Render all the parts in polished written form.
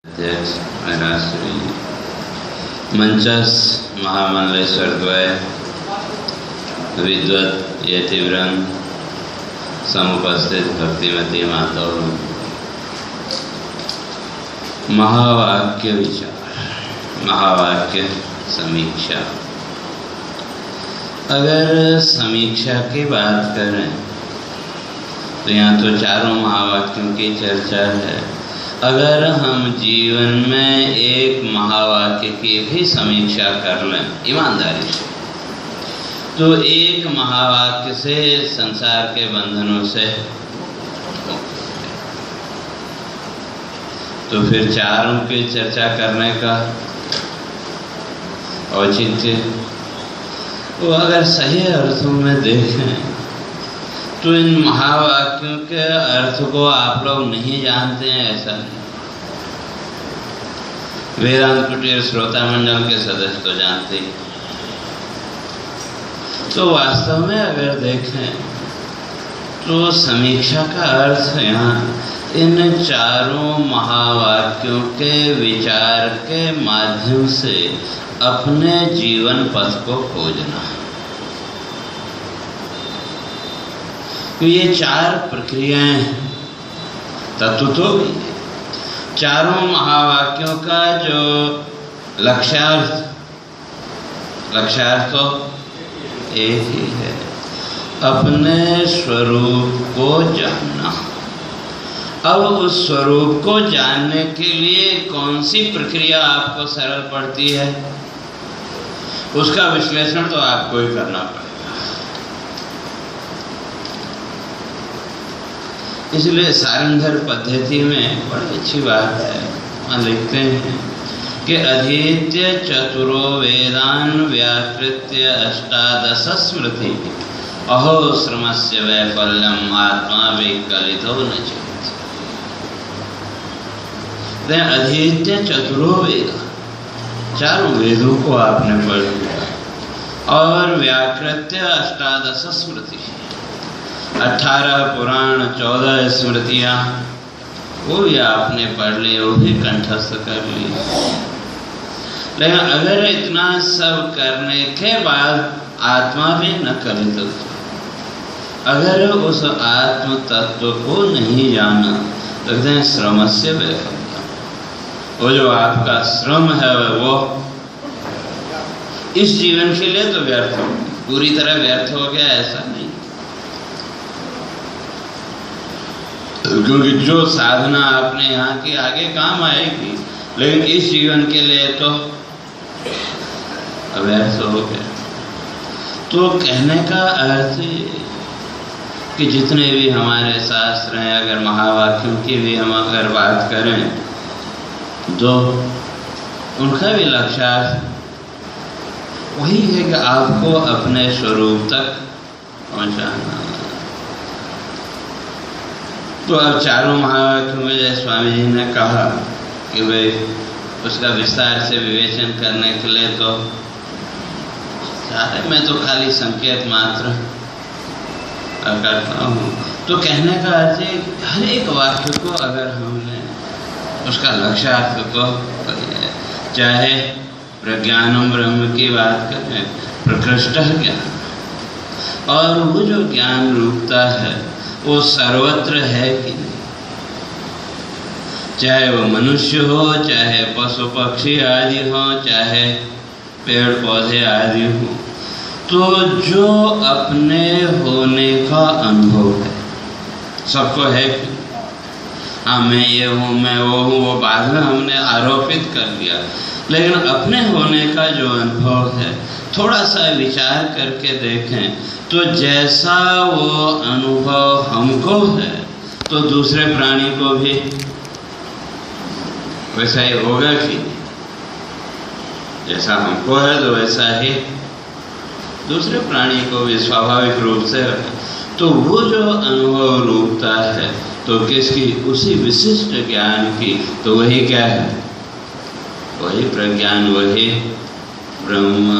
अध्यक्ष श्री मंचस्थ महामंडलेश्वरद्वय विद्वत यतिवृंद समुपस्थित भक्तिमती माताओं, महावाक्य विचार, महावाक्य समीक्षा। अगर समीक्षा की बात करें तो यहाँ तो चारों महावाक्यों की चर्चा है। अगर हम जीवन में एक महावाक्य की भी समीक्षा कर लें ईमानदारी से, तो एक महावाक्य से संसार के बंधनों से तो फिर चारों की चर्चा करने का औचित्य, वो अगर सही अर्थों में देखें तो इन महावाक्यों के अर्थ को आप लोग नहीं जानते हैं, ऐसा नहीं। वेदांत कुटीर श्रोता मंडल के सदस्य तो जानते ही। तो वास्तव में अगर देखें तो समीक्षा का अर्थ यहाँ इन चारों महावाक्यों के विचार के माध्यम से अपने जीवन पथ को खोजना है। तो ये चार प्रक्रियाएं तत्व तो चारों महावाक्यों का जो लक्ष्यार्थ तो एक ही है, अपने स्वरूप को जानना। अब उस स्वरूप को जानने के लिए कौन सी प्रक्रिया आपको सरल पड़ती है, उसका विश्लेषण तो आपको ही करना पड़ेगा। इसलिए सारंगधर पद्धति में बड़ी अच्छी बात है, वहाँ लिखते हैं कि अधीत्य चतुरो वेदान व्याकृत्य अष्टादश स्मृति अहो श्रमस्य वैफल्यम आत्मा विकलितो न चेत्। अधीत्य चतुरो वेद, चारों वेदों को आपने पढ़ लिया, और व्याकृत्य अष्टादश स्मृति, 18 पुराण 14 स्मृतियाँ वो भी आपने पढ़ ली, वो भी कंठस्थ कर ली। लेकिन अगर इतना सब करने के बाद आत्मा भी न कलित, अगर उस आत्म तत्व को नहीं जाना तो कहते हैं श्रम से वैफल्यम। वो जो आपका श्रम है वो इस जीवन के लिए तो व्यर्थ हो, पूरी तरह व्यर्थ हो गया ऐसा नहीं, क्योंकि जो साधना आपने यहाँ की आगे काम आएगी, लेकिन इस जीवन के लिए तो व्यर्थ हो गया। तो कहने का अर्थ कि जितने भी हमारे शास्त्र हैं, अगर महावाक्यों की भी हम अगर बात करें तो उनका भी लक्ष्यार्थ वही है कि आपको अपने स्वरूप तक पहुँचाना। तो अब चारों महावाक्यों में जैसे स्वामी जी ने कहा कि भाई उसका विस्तार से विवेचन करने के लिए तो सारे मैं तो खाली संकेत मात्र करता हूँ। तो कहने का अर्थ है हर एक वाक्य को अगर हमने उसका लक्ष्यार्थ को, चाहे प्रज्ञानम ब्रह्म की बात करें, प्रकृष्ट ज्ञान, और वो जो ज्ञान रूपता है वो सर्वत्र है कि नहीं, चाहे वो मनुष्य हो, चाहे पशु पक्षी आदि हो, चाहे पेड़ पौधे आदि हो, तो जो अपने होने का अनुभव है सबको है कि हाँ मैं ये हूँ, मैं वो हूँ, वो बाद में हमने आरोपित कर दिया। लेकिन अपने होने का जो अनुभव है थोड़ा सा विचार करके देखें तो जैसा वो अनुभव हमको है तो दूसरे प्राणी को भी वैसा ही होगा कि जैसा हमको है तो वैसा ही दूसरे प्राणी को भी स्वाभाविक रूप से। तो वो जो अनुभव रूपता है तो किसकी, उसी विशिष्ट ज्ञान की, तो वही क्या है, वही प्रज्ञान, वही ब्रह्म।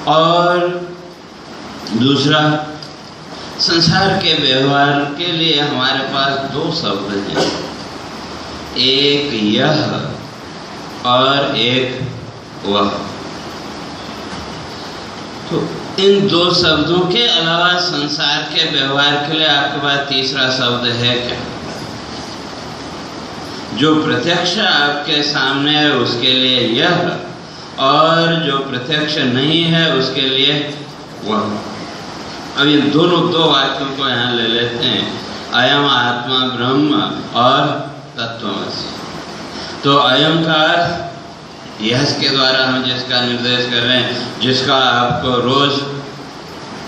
और दूसरा, संसार के व्यवहार के लिए हमारे पास दो शब्द हैं, एक यह और एक वह। तो इन दो शब्दों के अलावा संसार के व्यवहार के लिए आपके पास तीसरा शब्द है क्या? जो प्रत्यक्ष आपके सामने है उसके लिए यह, और जो प्रत्यक्ष नहीं है उसके लिए वह। अब ये दोनों दो वाक्यों को यहाँ ले लेते हैं, अयम आत्मा ब्रह्म और तत्वमसि। तो अयम का अर्थ यश के द्वारा हम जिसका निर्देश कर रहे हैं, जिसका आपको रोज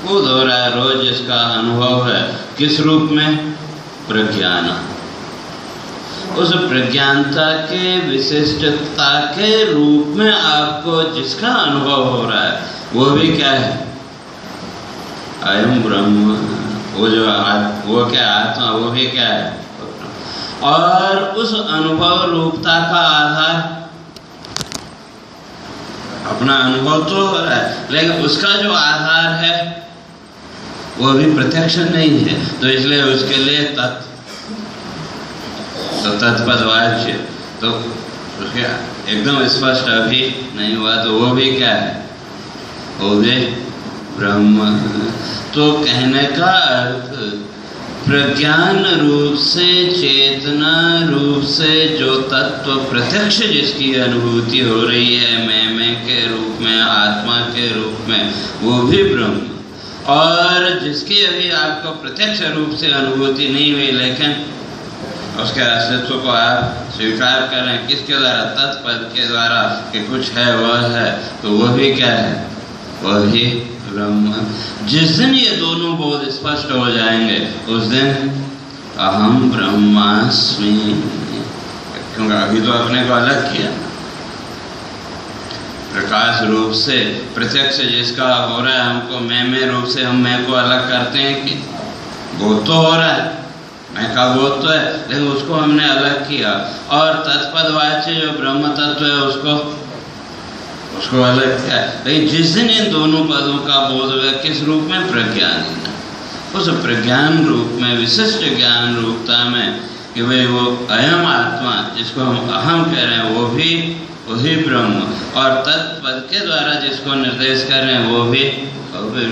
बोध हो रहा है, रोज जिसका अनुभव है, किस रूप में? प्रज्ञान। उस प्रज्ञानता के विशिष्टता के रूप में आपको जिसका अनुभव हो रहा है वो भी क्या है? अयम ब्रह्म। वो क्या आत्मा, वो भी क्या है? और उस अनुभव रूपता का आधार अपना अनुभव तो हो रहा है, लेकिन उसका जो आधार है वो भी प्रत्यक्ष नहीं है। तो इसलिए उसके लिए तत्पदवाच्य तो उसके एकदम स्पष्ट अभी नहीं हुआ, तो वो भी क्या है? वो भी ब्रह्म। तो कहने का अर्थ प्रज्ञान रूप से, चेतना रूप से जो तत्व प्रत्यक्ष जिसकी अनुभूति हो रही है, मैं के रूप में, आत्मा के रूप में, वो भी ब्रह्म। और जिसकी अभी आपको प्रत्यक्ष रूप से अनुभूति नहीं हुई, लेकिन उसके अस्तित्व को आप स्वीकार कर रहे हैं, किसके द्वारा? तत्पद के द्वारा कि कुछ है, वह है, तो वह भी क्या है? वह भी ब्रह्म। जिस दिन ये दोनों बोध स्पष्ट हो जाएंगे उस दिन अहम ब्रह्मास्मि। क्योंकि अभी तो अपने को अलग किया, प्रकाश रूप से प्रत्यक्ष जिसका हो रहा है, हमको मैं रूप से हम मैं को अलग करते हैं कि बोध तो हो रहा है, मैं का बोध तो है, लेकिन उसको हमने अलग किया। और तत्पदवाच्य जो ब्रह्म तत्व है उसको अलग किया। लेकिन जिस दिन इन दोनों पदों का बोध हुआ, किस रूप में? प्रज्ञान। उस प्रज्ञान रूप में, विशिष्ट ज्ञान रूपता में कि भाई वो अयम आत्मा जिसको हम अहम कह रहे हैं वो भी वही ब्रह्म, और तत्पद के द्वारा जिसको निर्देश कर रहे हैं वो भी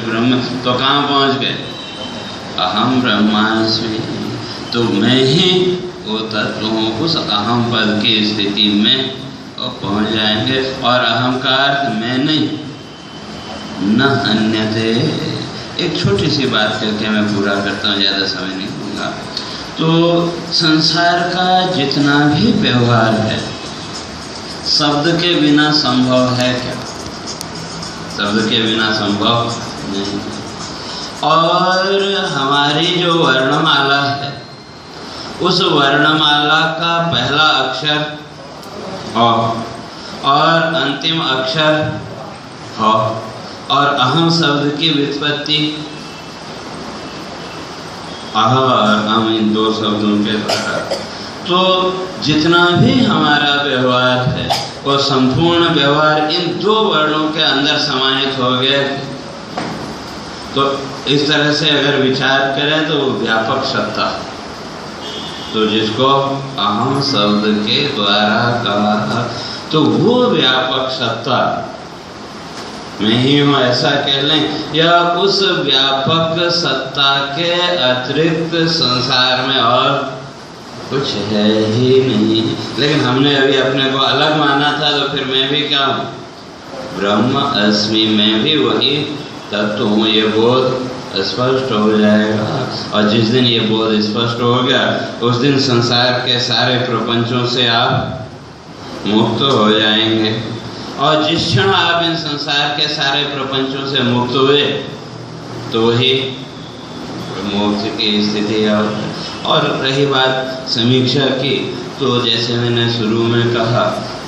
ब्रह्म। तो कहाँ पहुँच गए? अहम ब्रह्मास्मि। तो मैं ही वो तत्व हूँ। उस अहम पद की स्थिति में पहुँच जाएंगे। और अहम का अर्थ मैं नहीं, न अन्यते। एक छोटी सी बात करके मैं पूरा करता हूँ, ज़्यादा समय नहीं लूँगा। तो संसार का जितना भी व्यवहार है शब्द के बिना संभव है क्या? शब्द के बिना संभव नहीं। और हमारी जो वर्णमाला है उस वर्णमाला का पहला अक्षर और अंतिम अक्षर ह, और अहम शब्द की व्युत्पत्ति अह और अहम, इन दो शब्दों के द्वारा। तो जितना भी हमारा व्यवहार है वो संपूर्ण व्यवहार इन दो वर्णों के अंदर समाहित हो गए। तो इस तरह से अगर विचार करें तो व्यापक सत्ता, तो जिसको अहम शब्द के द्वारा कहा, तो वो व्यापक सत्ता मैं ही हूँ ऐसा कह लें, या उस व्यापक सत्ता के अतिरिक्त संसार में और कुछ है ही नहीं। लेकिन हमने अभी अपने को अलग माना था, तो फिर मैं भी क्या हूँ? ब्रह्म अस्मि, मैं भी वही तत्व हूँ। ये बोध स्पष्ट हो जाएगा, और जिस दिन ये बोध स्पष्ट हो गया उस दिन संसार के सारे प्रपंचों से आप मुक्त हो जाएंगे। और जिस क्षण आप इन संसार के सारे प्रपंचों से मुक्त हुए तो वही मोक्ष की स्थिति है। और रही बात समीक्षा की, तो जैसे मैंने शुरू में कहा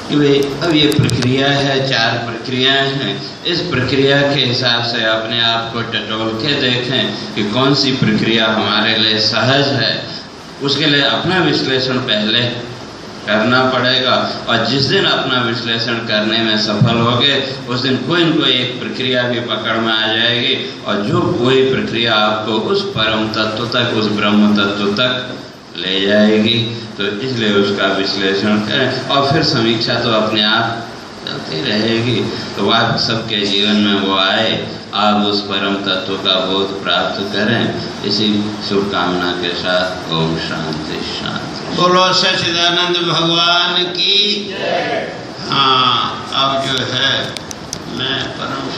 कि भाई अब ये प्रक्रिया है, 4 प्रक्रियाएं हैं। इस प्रक्रिया के हिसाब से अपने आप को टटोल के देखें कि कौन सी प्रक्रिया हमारे लिए सहज है। उसके लिए अपना विश्लेषण पहले करना पड़ेगा, और जिस दिन अपना विश्लेषण करने में सफल हो गए उस दिन कोई न कोई एक प्रक्रिया भी पकड़ में आ जाएगी, और जो कोई प्रक्रिया आपको उस परम तत्व तक, उस ब्रह्म तत्व तक ले जाएगी। तो इसलिए उसका विश्लेषण करें और फिर समीक्षा तो अपने आप चलती रहेगी। तो वह सबके जीवन में वो आए, आप उस परम तत्व का बोध प्राप्त करें। इसी शुभकामना के साथ ओम शांति शांति। बोलो सच्चिदानंद भगवान की। हाँ, अब जो है मैं परम